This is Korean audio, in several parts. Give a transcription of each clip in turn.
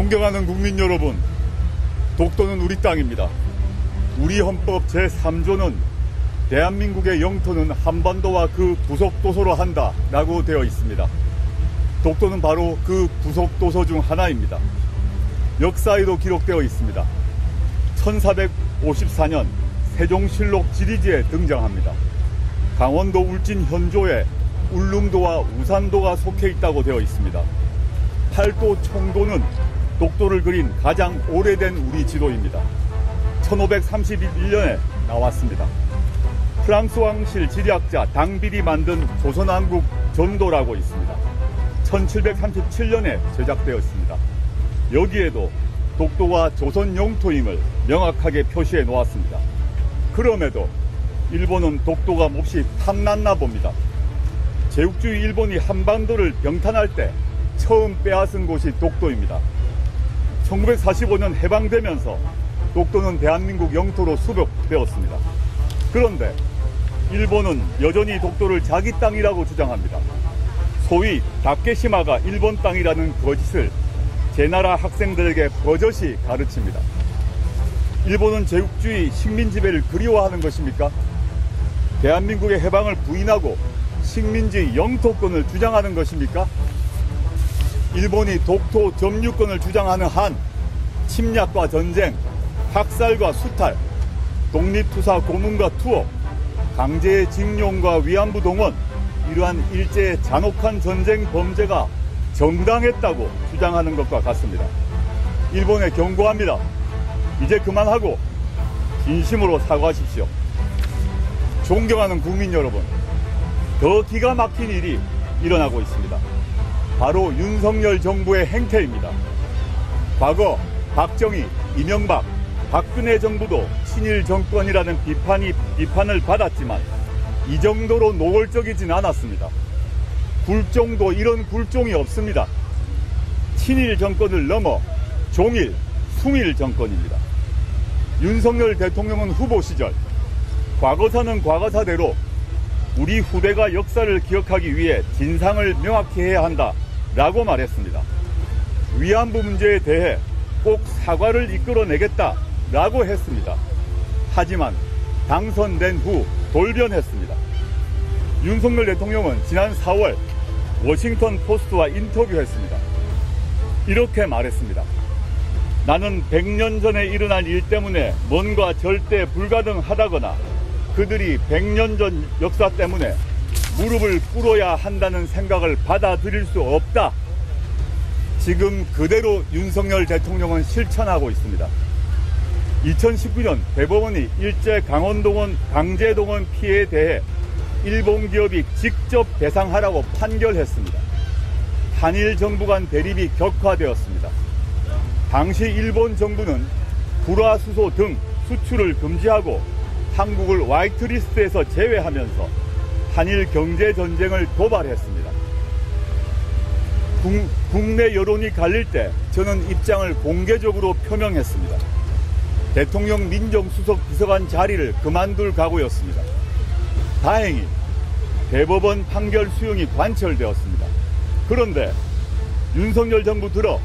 존경하는 국민 여러분, 독도는 우리 땅입니다. 우리 헌법 제3조는 대한민국의 영토는 한반도와 그 부속도서로 한다라고 되어 있습니다. 독도는 바로 그 부속도서 중 하나입니다. 역사에도 기록되어 있습니다. 1454년 세종실록 지리지에 등장합니다. 강원도 울진 현조에 울릉도와 우산도가 속해 있다고 되어 있습니다. 팔도 청도는 독도를 그린 가장 오래된 우리 지도입니다. 1531년에 나왔습니다. 프랑스 왕실 지리학자 당빌이 만든 조선왕국 전도라고 있습니다. 1737년에 제작되었습니다. 여기에도 독도가 조선 영토임을 명확하게 표시해 놓았습니다. 그럼에도 일본은 독도가 몹시 탐났나 봅니다. 제국주의 일본이 한반도를 병탄할 때 처음 빼앗은 곳이 독도입니다. 1945년 해방되면서 독도는 대한민국 영토로 수복되었습니다. 그런데 일본은 여전히 독도를 자기 땅이라고 주장합니다. 소위 다케시마가 일본 땅이라는 거짓을 제 나라 학생들에게 버젓이 가르칩니다. 일본은 제국주의 식민지배를 그리워하는 것입니까? 대한민국의 해방을 부인하고 식민지 영토권을 주장하는 것입니까? 일본이 독도 점유권을 주장하는 한 침략과 전쟁, 학살과 수탈, 독립투사 고문과 투옥, 강제의 징용과 위안부 동원, 이러한 일제의 잔혹한 전쟁 범죄가 정당했다고 주장하는 것과 같습니다. 일본에 경고합니다. 이제 그만하고 진심으로 사과하십시오. 존경하는 국민 여러분, 더 기가 막힌 일이 일어나고 있습니다. 바로 윤석열 정부의 행태입니다. 과거 박정희, 이명박, 박근혜 정부도 친일 정권이라는 비판을 받았지만 이 정도로 노골적이진 않았습니다. 굴종도 이런 굴종이 없습니다. 친일 정권을 넘어 종일, 숭일 정권입니다. 윤석열 대통령은 후보 시절 과거사는 과거사대로 우리 후대가 역사를 기억하기 위해 진상을 명확히 해야 한다라고 말했습니다. 위안부 문제에 대해 꼭 사과를 이끌어내겠다라고 했습니다. 하지만 당선된 후 돌변했습니다. 윤석열 대통령은 지난 4월 워싱턴 포스트와 인터뷰했습니다. 이렇게 말했습니다. 나는 100년 전에 일어난 일 때문에 뭔가 절대 불가능하다거나 그들이 100년 전 역사 때문에 무릎을 꿇어야 한다는 생각을 받아들일 수 없다. 지금 그대로 윤석열 대통령은 실천하고 있습니다. 2019년 대법원이 일제 강원동원 강제동원 피해에 대해 일본 기업이 직접 배상하라고 판결했습니다. 한일 정부 간 대립이 격화되었습니다. 당시 일본 정부는 불화수소 등 수출을 금지하고 한국을 화이트리스트에서 제외하면서 한일 경제전쟁을 도발했습니다. 국내 여론이 갈릴 때 저는 입장을 공개적으로 표명했습니다. 대통령 민정수석 비서관 자리를 그만둘 각오였습니다. 다행히 대법원 판결 수용이 관철되었습니다. 그런데 윤석열 정부 들어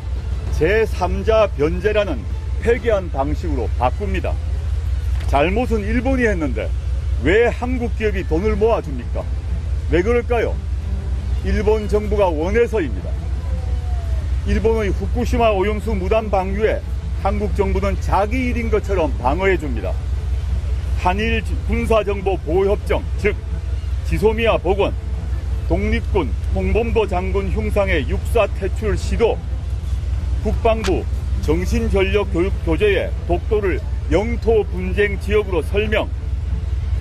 제3자 변제라는 폐기한 방식으로 바꿉니다. 잘못은 일본이 했는데 왜 한국 기업이 돈을 모아줍니까? 왜 그럴까요? 일본 정부가 원해서입니다. 일본의 후쿠시마 오염수 무단 방류에 한국 정부는 자기 일인 것처럼 방어해줍니다. 한일 군사정보보호협정, 즉 지소미아 복원, 독립군 홍범도 장군 흉상의 육사 퇴출 시도, 국방부 정신전력교육교재에 독도를 영토 분쟁 지역으로 설명,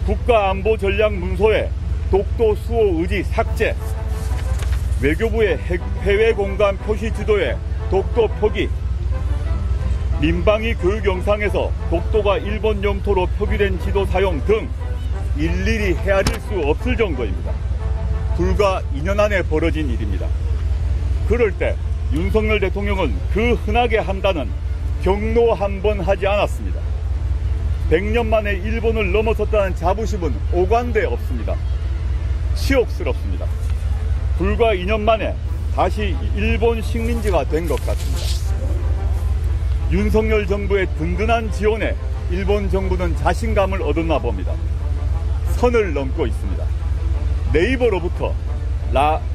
국가안보전략문서에 독도 수호 의지 삭제, 외교부의 해외 공간 표시 지도에 독도 표기, 민방위 교육 영상에서 독도가 일본 영토로 표기된 지도 사용 등 일일이 헤아릴 수 없을 정도입니다. 불과 2년 안에 벌어진 일입니다. 그럴 때 윤석열 대통령은 그 흔하게 한다는 경로 한 번 하지 않았습니다. 100년 만에 일본을 넘어섰다는 자부심은 오간데 없습니다. 치욕스럽습니다. 불과 2년 만에 다시 일본 식민지가 된 것 같습니다. 윤석열 정부의 든든한 지원에 일본 정부는 자신감을 얻었나 봅니다. 선을 넘고 있습니다. 네이버로부터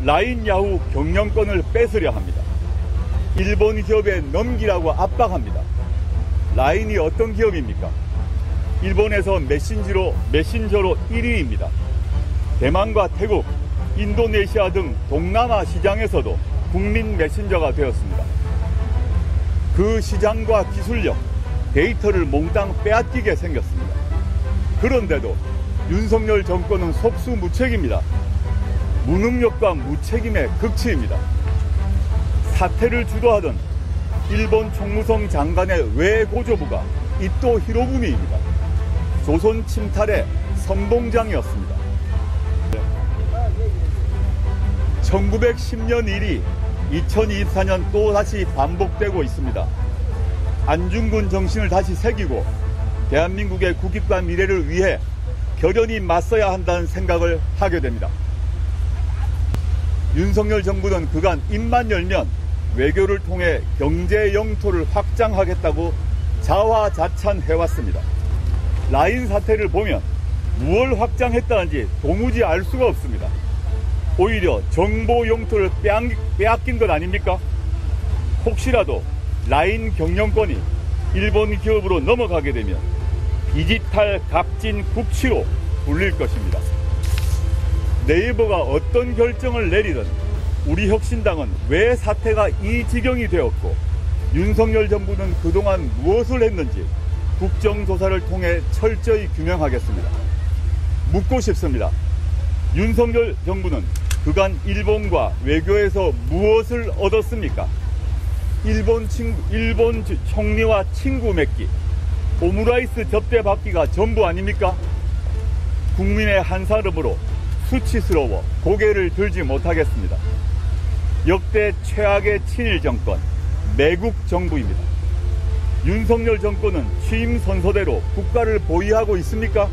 라인 야후 경영권을 뺏으려 합니다. 일본 기업에 넘기라고 압박합니다. 라인이 어떤 기업입니까? 일본에서 메신저로 1위입니다. 대만과 태국, 인도네시아 등 동남아 시장에서도 국민 메신저가 되었습니다. 그 시장과 기술력, 데이터를 몽땅 빼앗기게 생겼습니다. 그런데도 윤석열 정권은 속수무책입니다. 무능력과 무책임의 극치입니다. 사태를 주도하던 일본 총무성 장관의 외고조부가 이토 히로부미입니다. 조선 침탈의 선봉장이었습니다. 1910년 일이 2024년 또다시 반복되고 있습니다. 안중근 정신을 다시 새기고 대한민국의 국익과 미래를 위해 결연히 맞서야 한다는 생각을 하게 됩니다. 윤석열 정부는 그간 입만 열면 외교를 통해 경제 영토를 확장하겠다고 자화자찬해왔습니다. 라인 사태를 보면 무엇을 확장했다는지 도무지 알 수가 없습니다. 오히려 정보 영토를 빼앗긴 것 아닙니까? 혹시라도 라인 경영권이 일본 기업으로 넘어가게 되면 디지털 각진 국치로 불릴 것입니다. 네이버가 어떤 결정을 내리든 우리 혁신당은 왜 사태가 이 지경이 되었고 윤석열 정부는 그동안 무엇을 했는지 국정조사를 통해 철저히 규명하겠습니다. 묻고 싶습니다. 윤석열 정부는 그간 일본과 외교에서 무엇을 얻었습니까? 일본 총리와 친구 맺기, 오므라이스 접대 받기가 전부 아닙니까? 국민의 한 사람으로 수치스러워 고개를 들지 못하겠습니다. 역대 최악의 친일 정권, 매국 정부입니다. 윤석열 정권은 취임 선서대로 국가를 보위하고 있습니까?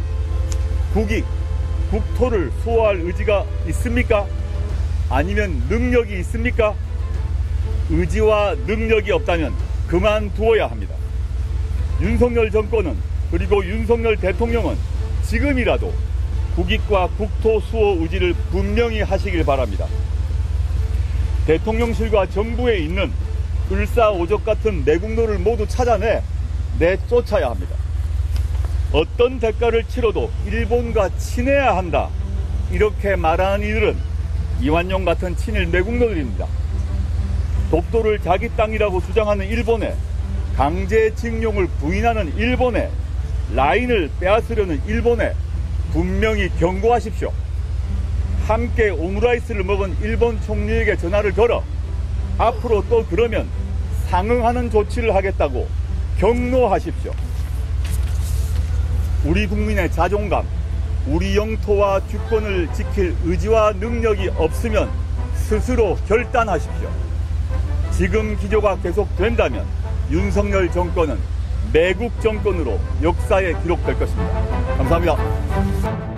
국익, 국토를 수호할 의지가 있습니까? 아니면 능력이 있습니까? 의지와 능력이 없다면 그만두어야 합니다. 윤석열 정권은 그리고 윤석열 대통령은 지금이라도 국익과 국토 수호 의지를 분명히 하시길 바랍니다. 대통령실과 정부에 있는 을사오적 같은 내국노를 모두 찾아내 내쫓아야 합니다. 어떤 대가를 치러도 일본과 친해야 한다, 이렇게 말하는 이들은 이완용 같은 친일 내국노들입니다. 독도를 자기 땅이라고 주장하는 일본에, 강제징용을 부인하는 일본에, 라인을 빼앗으려는 일본에 분명히 경고하십시오. 함께 오므라이스를 먹은 일본 총리에게 전화를 걸어 앞으로 또 그러면 상응하는 조치를 하겠다고 경로하십시오. 우리 국민의 자존감, 우리 영토와 주권을 지킬 의지와 능력이 없으면 스스로 결단하십시오. 지금 기조가 계속된다면 윤석열 정권은 매국 정권으로 역사에 기록될 것입니다. 감사합니다.